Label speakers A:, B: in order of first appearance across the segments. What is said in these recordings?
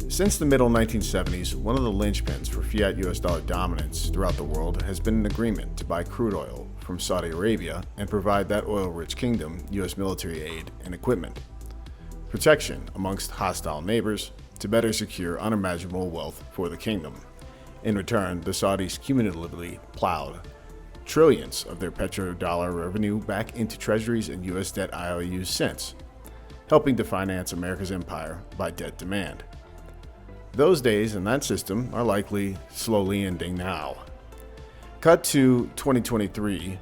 A: Since the middle 1970s, one of the linchpins for fiat US dollar dominance throughout the world has been an agreement to buy crude oil from Saudi Arabia and provide that oil-rich kingdom US military aid and equipment. Protection amongst hostile neighbors to better secure unimaginable wealth for the kingdom. In return, the Saudis cumulatively plowed trillions of their petrodollar revenue back into treasuries and US debt IOUs since, helping to finance America's empire by debt demand. Those days and that system are likely slowly ending now. Cut to 2023.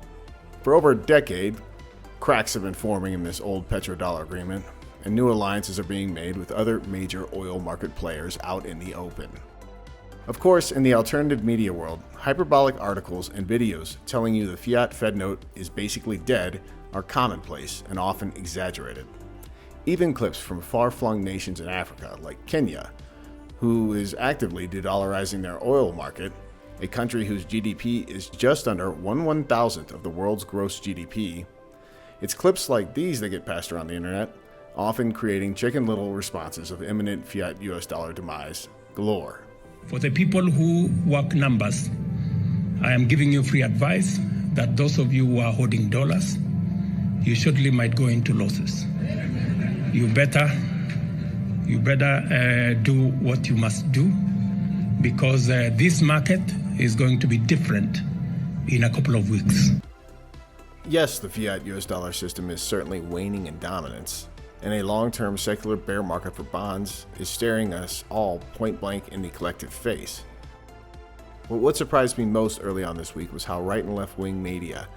A: For over a decade, cracks have been forming in this old petrodollar agreement, and new alliances are being made with other major oil market players out in the open. Of course, in the alternative media world, hyperbolic articles and videos telling you the fiat Fed note is basically dead are commonplace and often exaggerated. Even clips from far-flung nations in Africa, like Kenya, who is actively de-dollarizing their oil market, a country whose GDP is just under 1/1000th of the world's gross GDP. It's clips like these that get passed around the internet, often creating Chicken Little responses of imminent fiat US dollar demise galore.
B: For the people who work numbers, I am giving you free advice that those of you who are holding dollars, you surely might go into losses. You better do what you must do, because this market is going to be different in a couple of weeks.
A: Yes, the fiat US dollar system is certainly waning in dominance, and a long-term secular bear market for bonds is staring us all point-blank in the collective face. But what surprised me most early on this week was how right and left-wing media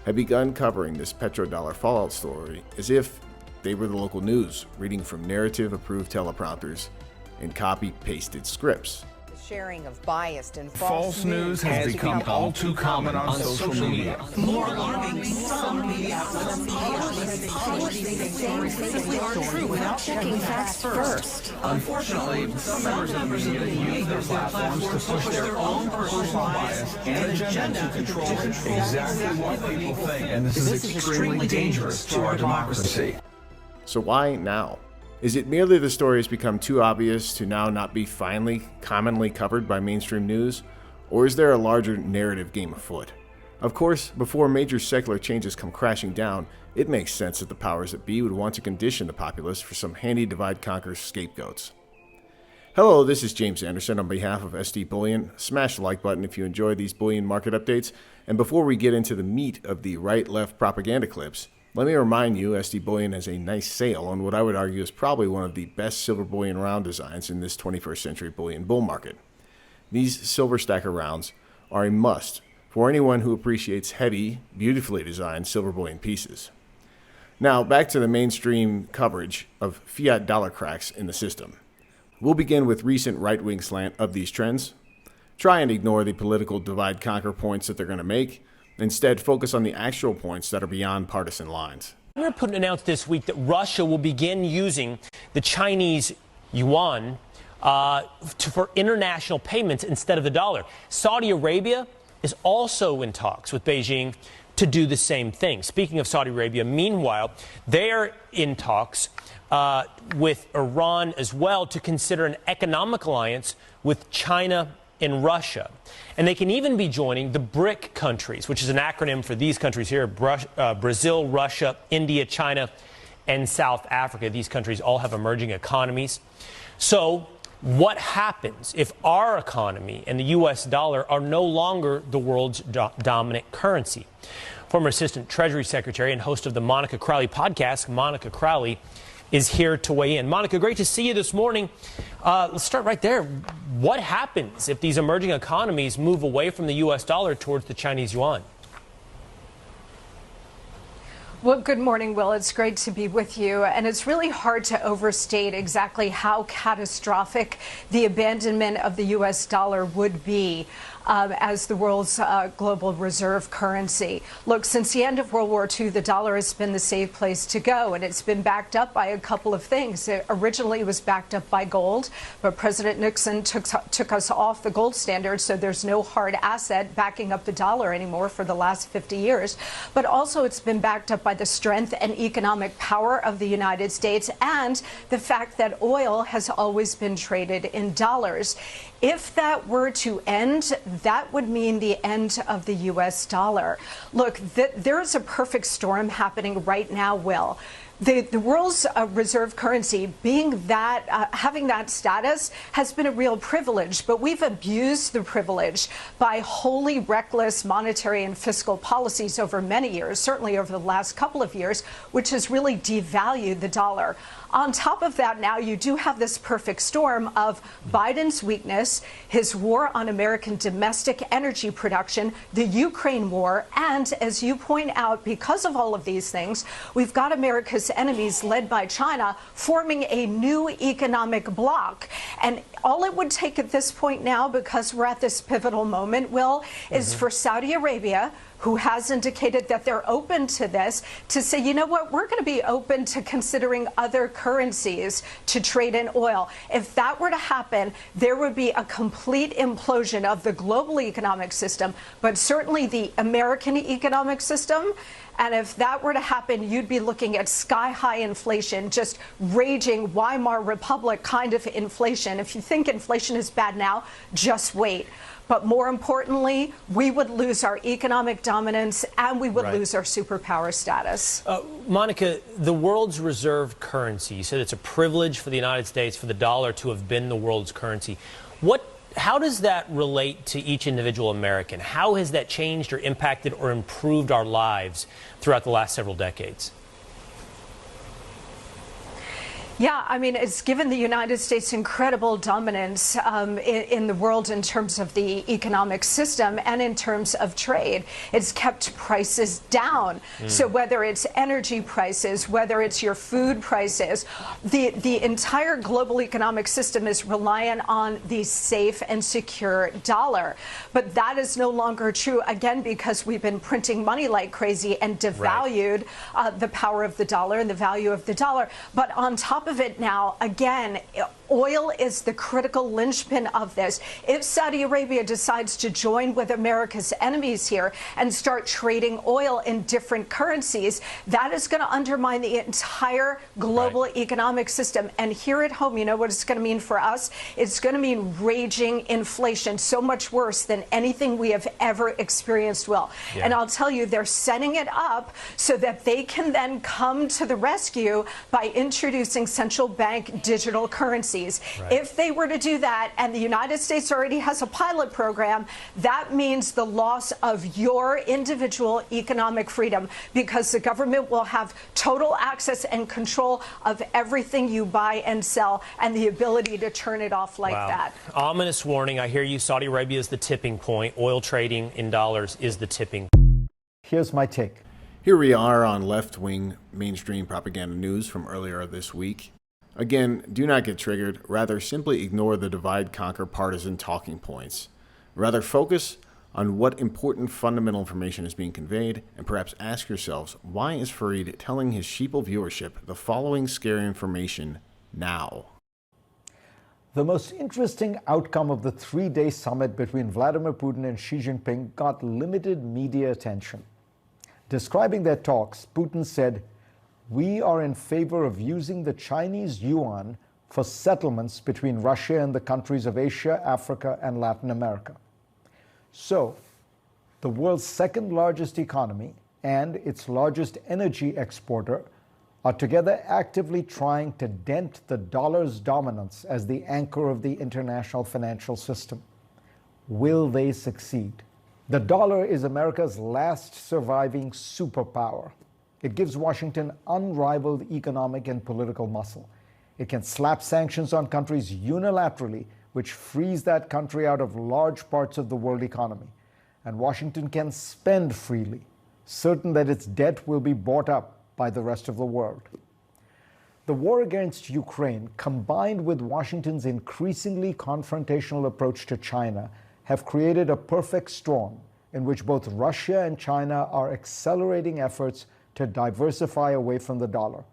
A: had begun covering this petrodollar fallout story as if they were the local news, reading from narrative-approved teleprompters and copy-pasted scripts.
C: Sharing of biased and
D: false news has become all too common on social media.
E: More alarming, some media outlets publish these stories without checking facts first.
D: Unfortunately, some members of the media use their platforms to push their own personal bias and agenda to control exactly what people think, and this is extremely dangerous to our democracy.
A: So why now? Is it merely the story has become too obvious to now not be commonly covered by mainstream news? Or is there a larger narrative game afoot? Of course, before major secular changes come crashing down, it makes sense that the powers that be would want to condition the populace for some handy divide-conquer scapegoats. Hello, this is James Anderson on behalf of SD Bullion. Smash the like button if you enjoy these bullion market updates. And before we get into the meat of the right-left propaganda clips, let me remind you, SD Bullion has a nice sale on what I would argue is probably one of the best silver bullion round designs in this 21st century bullion bull market. These silver stacker rounds are a must for anyone who appreciates heavy, beautifully designed silver bullion pieces. Now, back to the mainstream coverage of fiat dollar cracks in the system. We'll begin with recent right-wing slant of these trends. Try and ignore the political divide-conquer points that they're going to make. Instead, focus on the actual points that are beyond partisan lines.
F: Putin announced this week that Russia will begin using the Chinese yuan for international payments instead of the dollar. Saudi Arabia is also in talks with Beijing to do the same thing. Speaking of Saudi Arabia, meanwhile, they are in talks with Iran as well to consider an economic alliance with China and Russia. And they can even be joining the BRIC countries, which is an acronym for these countries here, Brazil, Russia, India, China, and South Africa. These countries all have emerging economies. So what happens if our economy and the U.S. dollar are no longer the world's dominant currency? Former Assistant Treasury Secretary and host of the Monica Crowley podcast, Monica Crowley, is here to weigh in. Monica, great to see you this morning. Let's start right there. What happens if these emerging economies move away from the U.S. dollar towards the Chinese yuan?
G: Well, good morning, Will. It's great to be with you. And it's really hard to overstate exactly how catastrophic the abandonment of the U.S. dollar would be. as the world's global reserve currency. Look, since the end of World War II, the dollar has been the safe place to go, and it's been backed up by a couple of things. It originally was backed up by gold, but President Nixon took us off the gold standard, so there's no hard asset backing up the dollar anymore for the last 50 years. But also it's been backed up by the strength and economic power of the United States and the fact that oil has always been traded in dollars. If that were to end, that would mean the end of the U.S. dollar. Look, there is a perfect storm happening right now, Will. The world's reserve currency being that, having that status has been a real privilege, but we've abused the privilege by wholly reckless monetary and fiscal policies over many years, certainly over the last couple of years, which has really devalued the dollar. On top of that, now you do have this perfect storm of Biden's weakness, his war on American domestic energy production, the Ukraine war, and as you point out, because of all of these things, we've got America's enemies led by China forming a new economic bloc. And all it would take at this point now, because we're at this pivotal moment, Will, is for Saudi Arabia, who has indicated that they're open to this, to say, you know what, we're going to be open to considering other currencies to trade in oil. If that were to happen, there would be a complete implosion of the global economic system, but certainly the American economic system. And if that were to happen, you'd be looking at sky-high inflation, just raging Weimar Republic kind of inflation. If you think inflation is bad now, just wait. But more importantly, we would lose our economic dominance and we would lose our superpower status.
F: Monica, the world's reserve currency, you said it's a privilege for the United States for the dollar to have been the world's currency. How does that relate to each individual American? How has that changed or impacted or improved our lives throughout the last several decades?
G: Yeah, I mean, it's given the United States incredible dominance in the world in terms of the economic system and in terms of trade. It's kept prices down. So whether it's energy prices, whether it's your food prices, the entire global economic system is reliant on the safe and secure dollar. But that is no longer true, again, because we've been printing money like crazy and devalued the power of the dollar and the value of the dollar. But on top of it now, again, oil is the critical linchpin of this. If Saudi Arabia decides to join with America's enemies here and start trading oil in different currencies, that is going to undermine the entire global economic system. And here at home, you know what it's going to mean for us? It's going to mean raging inflation, so much worse than anything we have ever experienced, Will. And I'll tell you, they're setting it up so that they can then come to the rescue by introducing central bank digital currencies. If they were to do that, and the United States already has a pilot program, that means the loss of your individual economic freedom, because the government will have total access and control of everything you buy and sell and the ability to turn it off like that.
F: Ominous warning. I hear you. Saudi Arabia is the tipping point. Oil trading in dollars is the tipping.
H: Here's my take.
A: Here we are on left-wing mainstream propaganda news from earlier this week. Again, do not get triggered. Rather, simply ignore the divide-conquer partisan talking points. Rather, focus on what important fundamental information is being conveyed, and perhaps ask yourselves, why is Fareed telling his sheeple viewership the following scary information now?
H: The most interesting outcome of the three-day summit between Vladimir Putin and Xi Jinping got limited media attention. Describing their talks, Putin said, "We are in favor of using the Chinese yuan for settlements between Russia and the countries of Asia, Africa, and Latin America." So, the world's second largest economy and its largest energy exporter are together actively trying to dent the dollar's dominance as the anchor of the international financial system. Will they succeed? The dollar is America's last surviving superpower. It gives Washington unrivaled economic and political muscle. It can slap sanctions on countries unilaterally, which frees that country out of large parts of the world economy. And Washington can spend freely, certain that its debt will be bought up by the rest of the world. The war against Ukraine, combined with Washington's increasingly confrontational approach to China, have created a perfect storm in which both Russia and China are accelerating efforts to diversify away from the dollar.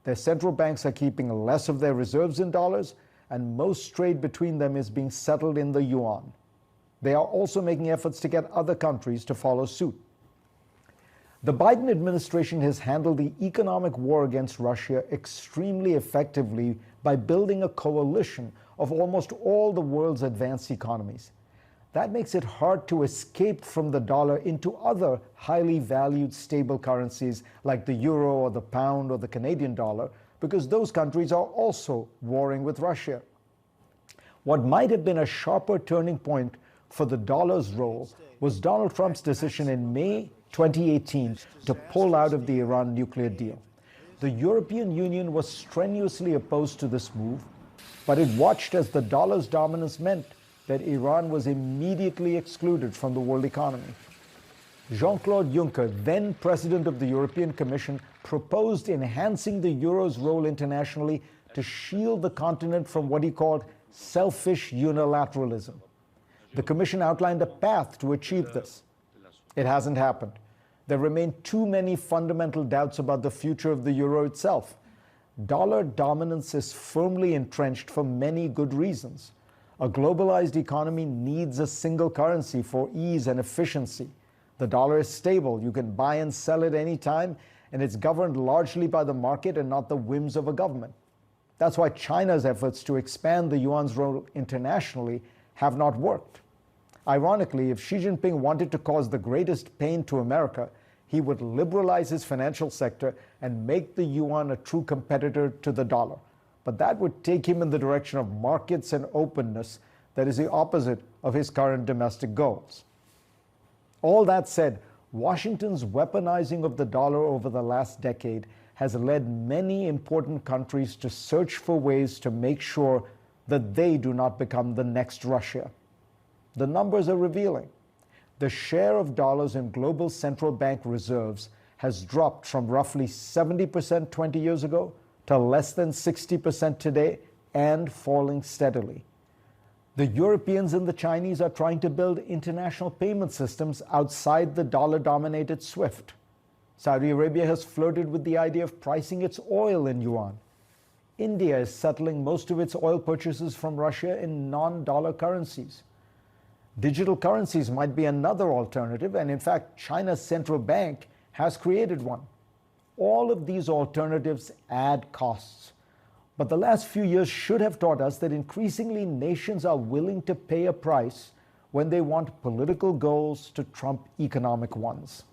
H: Their central banks are keeping less of their reserves in dollars, and most trade between them is being settled in the yuan. They are also making efforts to get other countries to follow suit. The Biden administration has handled the economic war against Russia extremely effectively by building a coalition of almost all the world's advanced economies. That makes it hard to escape from the dollar into other highly valued stable currencies like the euro or the pound or the Canadian dollar, because those countries are also warring with Russia. What might have been a sharper turning point for the dollar's role was Donald Trump's decision in May 2018 to pull out of the Iran nuclear deal. The European Union was strenuously opposed to this move, but it watched as the dollar's dominance meant that Iran was immediately excluded from the world economy. Jean-Claude Juncker, then president of the European Commission, proposed enhancing the euro's role internationally to shield the continent from what he called selfish unilateralism. The Commission outlined a path to achieve this. It hasn't happened. There remain too many fundamental doubts about the future of the euro itself. Dollar dominance is firmly entrenched for many good reasons. A globalized economy needs a single currency for ease and efficiency. The dollar is stable. You can buy and sell it any time, and it's governed largely by the market and not the whims of a government. That's why China's efforts to expand the yuan's role internationally have not worked. Ironically, if Xi Jinping wanted to cause the greatest pain to America, he would liberalize his financial sector and make the yuan a true competitor to the dollar. But that would take him in the direction of markets and openness that is the opposite of his current domestic goals. All that said, Washington's weaponizing of the dollar over the last decade has led many important countries to search for ways to make sure that they do not become the next Russia. The numbers are revealing. The share of dollars in global central bank reserves has dropped from roughly 70% 20 years ago to less than 60% today and falling steadily. The Europeans and the Chinese are trying to build international payment systems outside the dollar-dominated SWIFT. Saudi Arabia has flirted with the idea of pricing its oil in yuan. India is settling most of its oil purchases from Russia in non-dollar currencies. Digital currencies might be another alternative, and in fact, China's central bank has created one. All of these alternatives add costs. But the last few years should have taught us that increasingly nations are willing to pay a price when they want political goals to trump economic ones.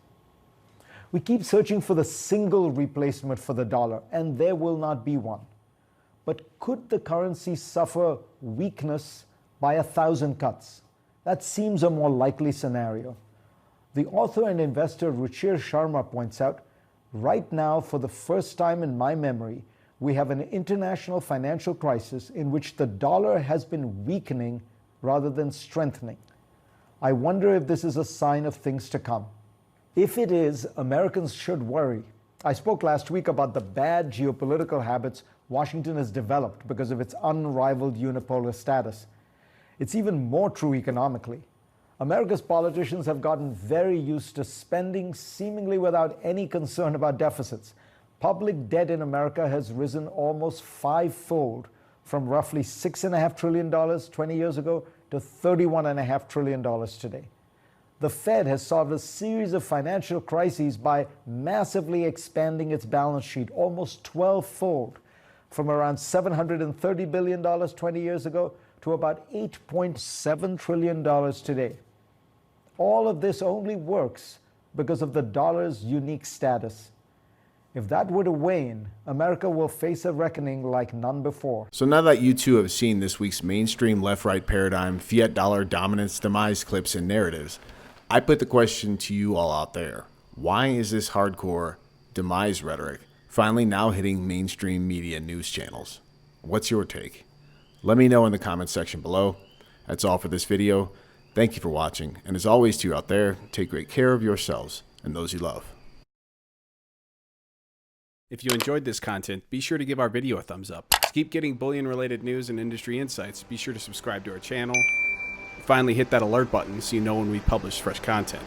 H: We keep searching for the single replacement for the dollar, and there will not be one. But could the currency suffer weakness by 1,000 cuts? That seems a more likely scenario. The author and investor Ruchir Sharma points out, right now, for the first time in my memory, we have an international financial crisis in which the dollar has been weakening rather than strengthening. I wonder if this is a sign of things to come. If it is, Americans should worry. I spoke last week about the bad geopolitical habits Washington has developed because of its unrivaled unipolar status. It's even more true economically. America's politicians have gotten very used to spending seemingly without any concern about deficits. Public debt in America has risen almost fivefold, from roughly $6.5 trillion 20 years ago to $31.5 trillion today. The Fed has solved a series of financial crises by massively expanding its balance sheet, almost 12-fold, from around $730 billion 20 years ago to about $8.7 trillion today. All of this only works because of the dollar's unique status. If that were to wane, America will face a reckoning like none before.
A: So now that you two have seen this week's mainstream left-right paradigm, fiat dollar dominance, demise clips, and narratives, I put the question to you all out there. Why is this hardcore demise rhetoric finally now hitting mainstream media news channels? What's your take? Let me know in the comments section below. That's all for this video. Thank you for watching, and as always to you out there, take great care of yourselves and those you love.
I: If you enjoyed this content, be sure to give our video a thumbs up. To keep getting bullion-related news and industry insights, be sure to subscribe to our channel. Finally, hit that alert button so you know when we publish fresh content.